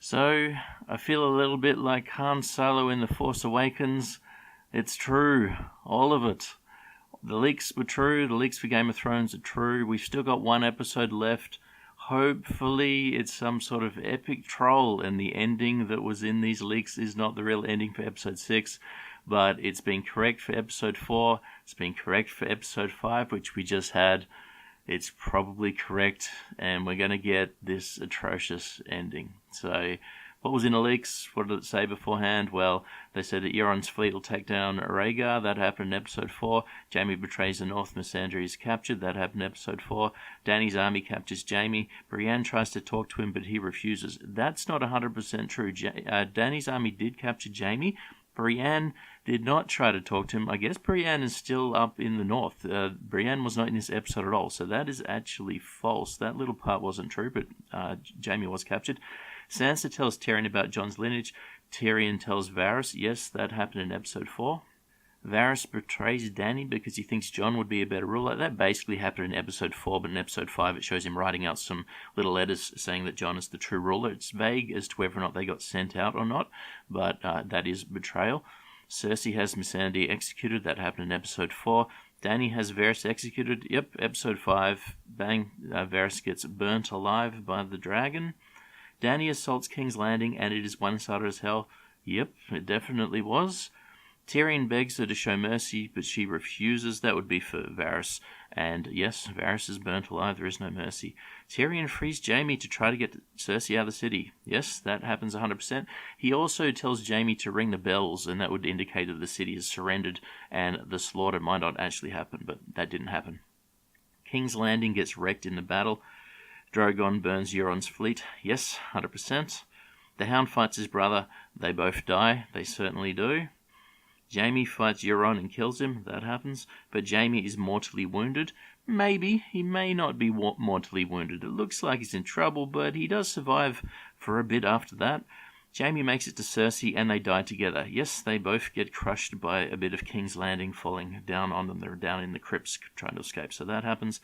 So, I feel a little bit like Han Solo in The Force Awakens. It's true. All of it. The leaks were true. The leaks for Game of Thrones are true. We've still got one episode left. Hopefully it's some sort of epic troll, and the ending that was in these leaks is not the real ending for episode 6, but it's been correct for episode 4. It's been correct for episode 5, which we just had. It's probably correct, and we're going to get this atrocious ending. So, what was in the leaks? What did it say beforehand? Well, they said that Euron's fleet will take down Rhaegar. That happened in episode 4. Jaime betrays the North. Missandei is captured. That happened in episode 4. Dany's army captures Jaime. Brienne tries to talk to him, but he refuses. That's not 100% true. Dany's army did capture Jaime. Brienne did not try to talk to him. I guess Brienne is still up in the north. Brienne was not in this episode at all, so that is actually false. That little part wasn't true, but Jaime was captured. Sansa tells Tyrion about Jon's lineage. Tyrion tells Varys, yes, that happened in episode 4. Varys betrays Dany because he thinks Jon would be a better ruler. That basically happened in episode 4, but in episode 5 it shows him writing out some little letters saying that Jon is the true ruler. It's vague as to whether or not they got sent out or not, but that is betrayal. Cersei has Missandei executed. That happened in episode 4. Dany has Varys executed. Yep, episode 5. Bang, Varys gets burnt alive by the dragon. Dany assaults King's Landing, and it is one-sided as hell. Yep, it definitely was. Tyrion begs her to show mercy, but she refuses. That would be for Varys. And yes, Varys is burnt alive. There is no mercy. Tyrion frees Jaime to try to get Cersei out of the city. Yes, that happens 100%. He also tells Jaime to ring the bells, and that would indicate that the city has surrendered and the slaughter might not actually happen, but that didn't happen. King's Landing gets wrecked in the battle. Drogon burns Euron's fleet. Yes, 100%. The Hound fights his brother. They both die. They certainly do. Jaime fights Euron and kills him. That happens. But Jaime is mortally wounded. Maybe. He may not be mortally wounded. It looks like he's in trouble, but he does survive for a bit after that. Jaime makes it to Cersei, and they die together. Yes, they both get crushed by a bit of King's Landing falling down on them. They're down in the crypts trying to escape, so that happens.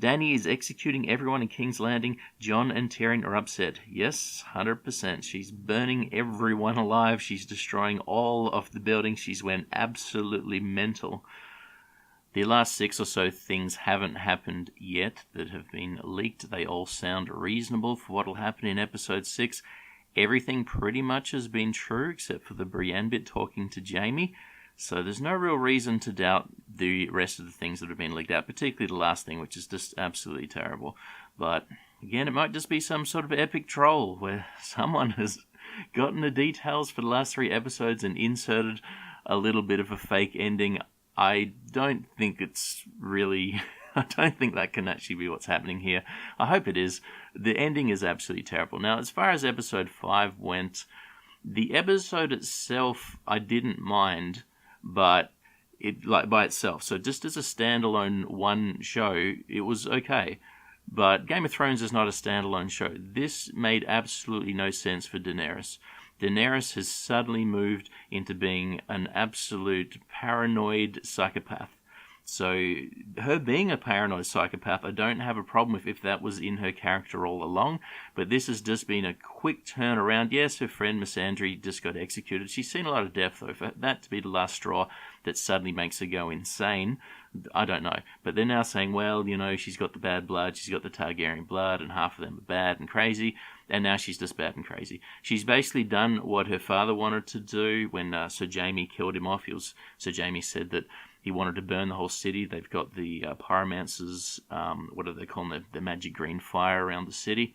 Dany is executing everyone in King's Landing. Jon and Tyrion are upset. Yes, 100%. She's burning everyone alive. She's destroying all of the buildings. She's went absolutely mental. The last 6 or so things haven't happened yet that have been leaked. They all sound reasonable for what will happen in episode 6. Everything pretty much has been true except for the Brienne bit talking to Jaime. So there's no real reason to doubt the rest of the things that have been leaked out, particularly the last thing, which is just absolutely terrible. But again, it might just be some sort of epic troll where someone has gotten the details for the last 3 episodes and inserted a little bit of a fake ending. I don't think it's really... I don't think that can actually be what's happening here. I hope it is. The ending is absolutely terrible. Now, as far as episode 5 went, the episode itself I didn't mind, but it like by itself. So just as a standalone one show, it was okay. But Game of Thrones is not a standalone show. This made absolutely no sense for Daenerys. Daenerys has suddenly moved into being an absolute paranoid psychopath. So her being a paranoid psychopath, I don't have a problem with if that was in her character all along, but this has just been a quick turnaround. Yes, her friend Missandei just got executed. She's seen a lot of death, though. For that to be the last straw that suddenly makes her go insane, I don't know. But they're now saying, well, you know, she's got the bad blood, she's got the Targaryen blood, and half of them are bad and crazy, and now she's just bad and crazy. She's basically done what her father wanted to do when Sir Jaime killed him off. Sir Jaime said that he wanted to burn the whole city. They've got the pyromancers, what do they call them, the magic green fire around the city,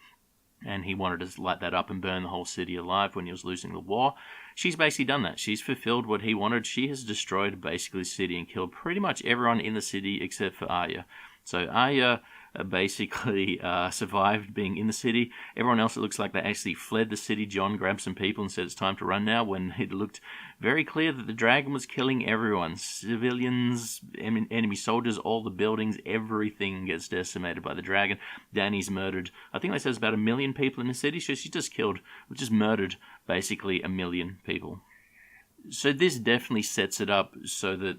and he wanted to light that up and burn the whole city alive when he was losing the war. She's basically done that. She's fulfilled what he wanted. She has destroyed basically the city and killed pretty much everyone in the city except for Arya. So Arya basically survived being in the city. Everyone else, it looks like they actually fled the city. Jon grabbed some people and said it's time to run now, when it looked very clear that the dragon was killing everyone. Civilians, enemy soldiers, all the buildings, everything gets decimated by the dragon. Dany's murdered, I think they said it's about 1 million people in the city, so she just murdered basically 1 million people. So this definitely sets it up so that,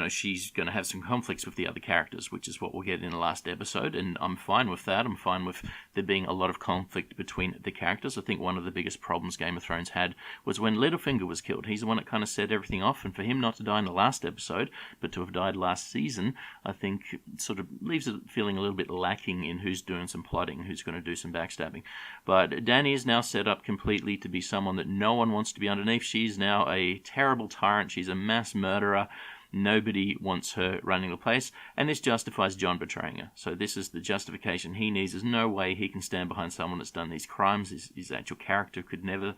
she's going to have some conflicts with the other characters, which is what we'll get in the last episode, and I'm fine with that. I'm fine with there being a lot of conflict between the characters. I think one of the biggest problems Game of Thrones had was when Littlefinger was killed. He's the one that kind of set everything off, and for him not to die in the last episode, but to have died last season, I think sort of leaves it feeling a little bit lacking in who's doing some plotting, who's going to do some backstabbing. But Dany is now set up completely to be someone that no one wants to be underneath. She's now a terrible tyrant. She's a mass murderer. Nobody wants her running the place, and this justifies Jon betraying her. So this is the justification he needs. There's no way he can stand behind someone that's done these crimes. His actual character could never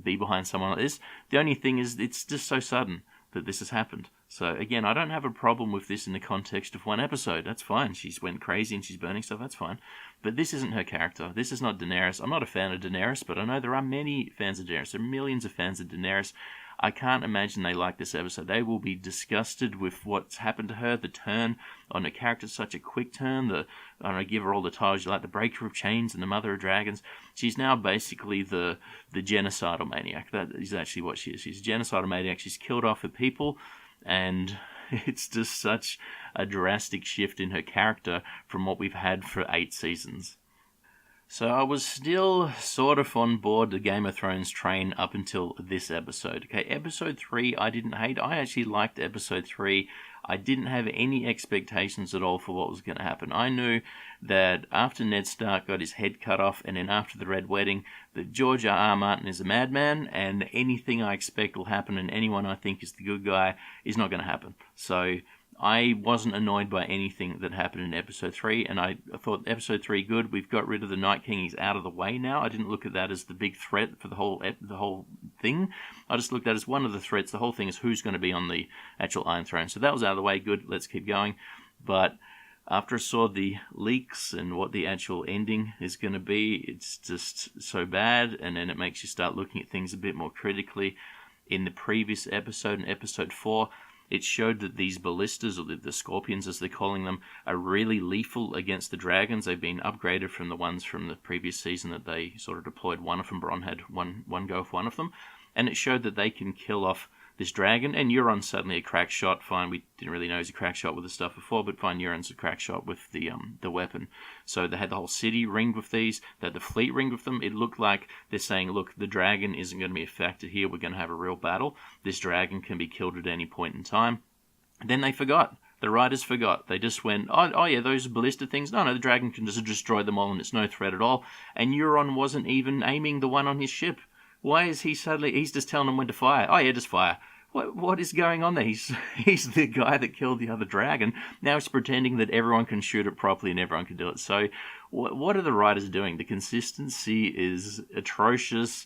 be behind someone like this. The only thing is, it's just so sudden that this has happened. So again, I don't have a problem with this in the context of one episode. That's fine. She's went crazy and she's burning stuff. That's fine. But this isn't her character. This is not Daenerys. I'm not a fan of Daenerys, but I know there are many fans of Daenerys. There are millions of fans of Daenerys. I can't imagine they like this episode. They will be disgusted with what's happened to her. The turn on her character, such a quick turn. I don't know, give her all the titles you like, the Breaker of Chains and the Mother of Dragons. She's now basically the genocidal maniac. That is actually what she is. She's a genocidal maniac. She's killed off her people, and it's just such a drastic shift in her character from what we've had for 8 seasons. So I was still sort of on board the Game of Thrones train up until this episode. Okay, episode 3 I didn't hate. I actually liked episode 3. I didn't have any expectations at all for what was going to happen. I knew that after Ned Stark got his head cut off, and then after the Red Wedding, that George R.R. Martin is a madman, and anything I expect will happen, and anyone I think is the good guy is not going to happen. So I wasn't annoyed by anything that happened in episode 3, and I thought episode 3 good. We've got rid of the Night King. He's out of the way now. I didn't look at that as the big threat for the whole thing. I just looked at it as one of the threats. The whole thing is who's going to be on the actual Iron Throne. So that was out of the way. Good. Let's keep going. But after I saw the leaks and what the actual ending is going to be, it's just so bad, and then it makes you start looking at things a bit more critically. In the previous episode, in episode 4, it showed that these ballistas, or the scorpions as they're calling them, are really lethal against the dragons. They've been upgraded from the ones from the previous season that they sort of deployed. One of them, Bronn had one go with one of them. And it showed that they can kill off this dragon, and Euron's suddenly a crack shot. Fine, we didn't really know he's a crack shot with the stuff before, but fine, Euron's a crack shot with the weapon. So they had the whole city ringed with these, they had the fleet ringed with them. It looked like they're saying, look, the dragon isn't going to be a factor here, we're going to have a real battle. This dragon can be killed at any point in time. Then they forgot. The writers forgot. They just went, oh yeah, those ballista things. No, the dragon can just destroy them all and it's no threat at all. And Euron wasn't even aiming the one on his ship. Why is he suddenly, he's just telling them when to fire. Oh yeah, just fire. What is going on there? He's the guy that killed the other dragon. Now he's pretending that everyone can shoot it properly and everyone can do it. So what are the writers doing? The consistency is atrocious.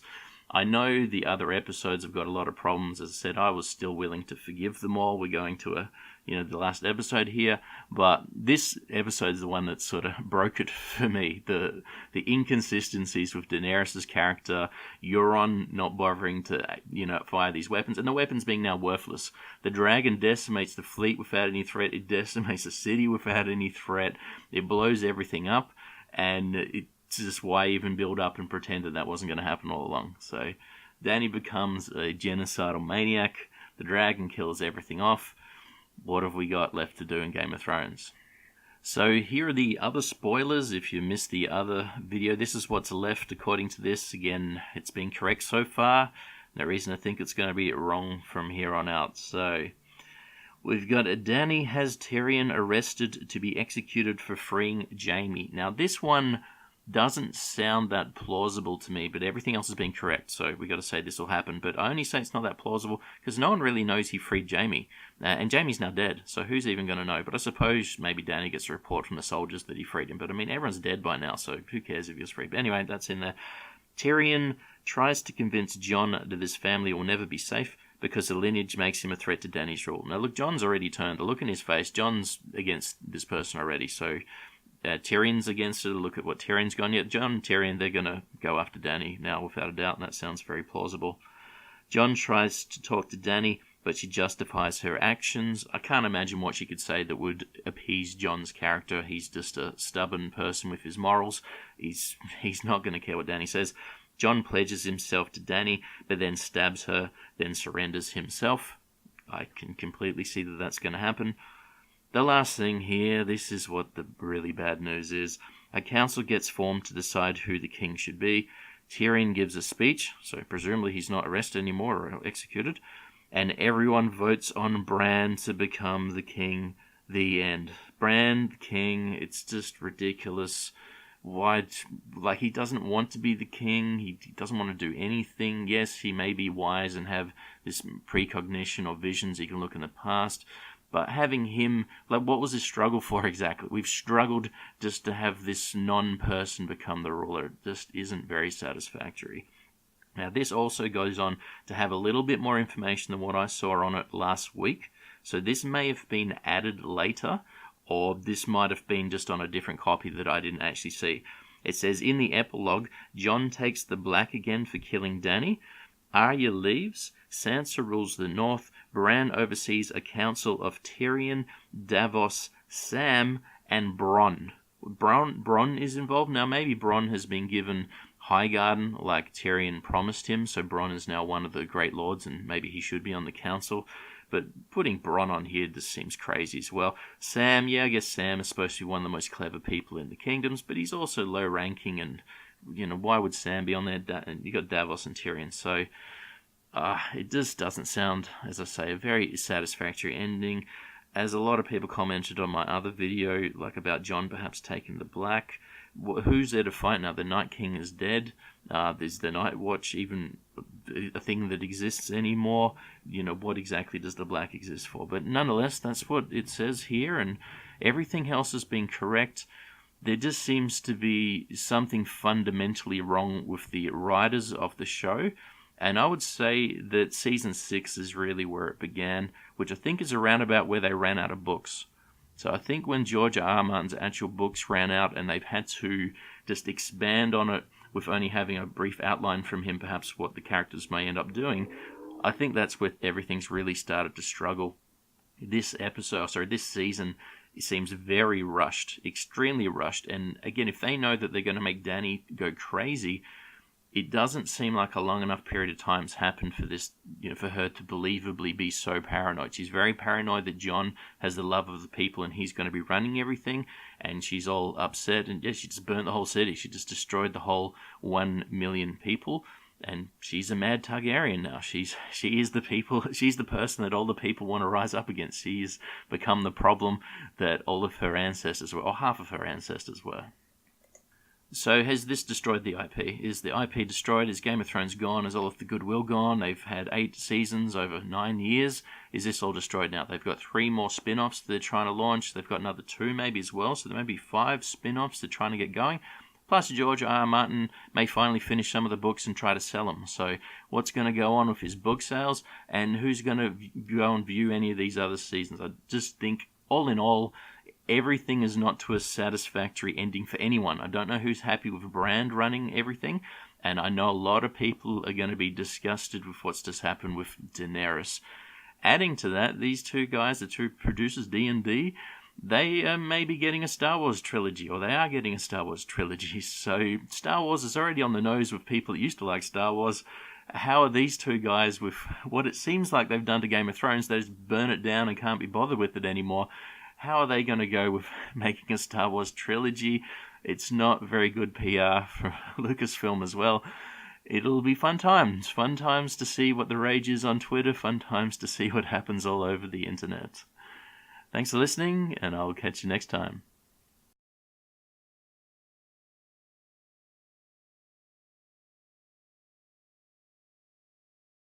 I know the other episodes have got a lot of problems. As I said, I was still willing to forgive them all. We're going to the last episode here, but this episode is the one that sort of broke it for me. The inconsistencies with Daenerys' character, Euron not bothering to fire these weapons, and the weapons being now worthless. The dragon decimates the fleet without any threat. It decimates the city without any threat. It blows everything up, and it's just why even build up and pretend that wasn't going to happen all along. So Dany becomes a genocidal maniac. The dragon kills everything off. What have we got left to do in Game of Thrones? So here are the other spoilers. If you missed the other video, this is what's left according to this. Again, it's been correct so far. No reason to think it's going to be wrong from here on out. So we've got Dany has Tyrion arrested to be executed for freeing Jaime. Now this one doesn't sound that plausible to me, but everything else has been correct, so we got to say this will happen. But I only say it's not that plausible because no one really knows he freed Jaime, and Jaime's now dead, so who's even going to know? But I suppose maybe Dany gets a report from the soldiers that he freed him, but I mean, everyone's dead by now, so who cares if he was freed? But anyway, that's in there. Tyrion tries to convince Jon that his family will never be safe because the lineage makes him a threat to Dany's rule. Now look, Jon's already turned. The look in his face, Jon's against this person already, so Tyrion's against it. Look at what Tyrion's gone. Yeah, Jon and Tyrion, they're going to go after Dany now without a doubt, and that sounds very plausible. Jon tries to talk to Dany, but she justifies her actions. I can't imagine what she could say that would appease Jon's character. He's just a stubborn person with his morals. He's not going to care what Dany says. Jon pledges himself to Dany, but then stabs her, then surrenders himself. I can completely see that that's going to happen. The last thing here, this is what the really bad news is. A council gets formed to decide who the king should be. Tyrion gives a speech, so presumably he's not arrested anymore or executed, and everyone votes on Bran to become the king. The end. Bran, the king, it's just ridiculous. Why, like, he doesn't want to be the king, he doesn't want to do anything. Yes, he may be wise and have this precognition or visions, he can look in the past, but having him, like, what was his struggle for exactly? We've struggled just to have this non-person become the ruler. It just isn't very satisfactory. Now, this also goes on to have a little bit more information than what I saw on it last week. So this may have been added later, or this might have been just on a different copy that I didn't actually see. It says, in the epilogue, Jon takes the Black again for killing Dany. Arya leaves. Sansa rules the north. Bran oversees a council of Tyrion, Davos, Sam, and Bronn. Bronn is involved. Now, maybe Bronn has been given Highgarden like Tyrion promised him, so Bronn is now one of the Great Lords, and maybe he should be on the council. But putting Bronn on here just seems crazy as well. Sam, yeah, I guess Sam is supposed to be one of the most clever people in the kingdoms, but he's also low-ranking, and, why would Sam be on there? You got Davos and Tyrion, so it just doesn't sound, as I say, a very satisfactory ending. As a lot of people commented on my other video, like about Jon perhaps taking the Black, who's there to fight now? The Night King is dead. Is the Night Watch even a thing that exists anymore? What exactly does the Black exist for? But nonetheless, that's what it says here, and everything else has been correct. There just seems to be something fundamentally wrong with the writers of the show. And I would say that Season 6 is really where it began, which I think is around about where they ran out of books. So I think when George R.R. Martin's actual books ran out and they've had to just expand on it with only having a brief outline from him, perhaps what the characters may end up doing, I think that's where everything's really started to struggle. This season, it seems very rushed, extremely rushed. And again, if they know that they're going to make Dany go crazy, it doesn't seem like a long enough period of time's happened for this, for her to believably be so paranoid. She's very paranoid that Jon has the love of the people and he's going to be running everything, and she's all upset. And she just burnt the whole city. She just destroyed the whole 1 million people, and she's a mad Targaryen now. She is the people. She's the person that all the people want to rise up against. She's become the problem that all of her ancestors were, or half of her ancestors were. So has this destroyed the IP? Is the IP destroyed? Is Game of Thrones gone? Is all of the goodwill gone? They've had 8 seasons over 9 years. Is this all destroyed now? They've got 3 more spin-offs that they're trying to launch. They've got another 2 maybe as well. So there may be 5 spin-offs they're trying to get going. Plus George R.R. Martin may finally finish some of the books and try to sell them. So what's going to go on with his book sales? And who's going to go and view any of these other seasons? I just think, all in all, everything is not to a satisfactory ending for anyone. I don't know who's happy with Bran running everything, and I know a lot of people are going to be disgusted with what's just happened with Daenerys. Adding to that, these 2 guys, the 2 producers, D&D, they may be getting a Star Wars trilogy, or they are getting a Star Wars trilogy. So Star Wars is already on the nose with people that used to like Star Wars. How are these 2 guys, with what it seems like they've done to Game of Thrones, they just burn it down and can't be bothered with it anymore? How are they going to go with making a Star Wars trilogy? It's not very good PR for Lucasfilm as well. It'll be fun times to see what the rage is on Twitter, fun times to see what happens all over the internet. Thanks for listening, and I'll catch you next time.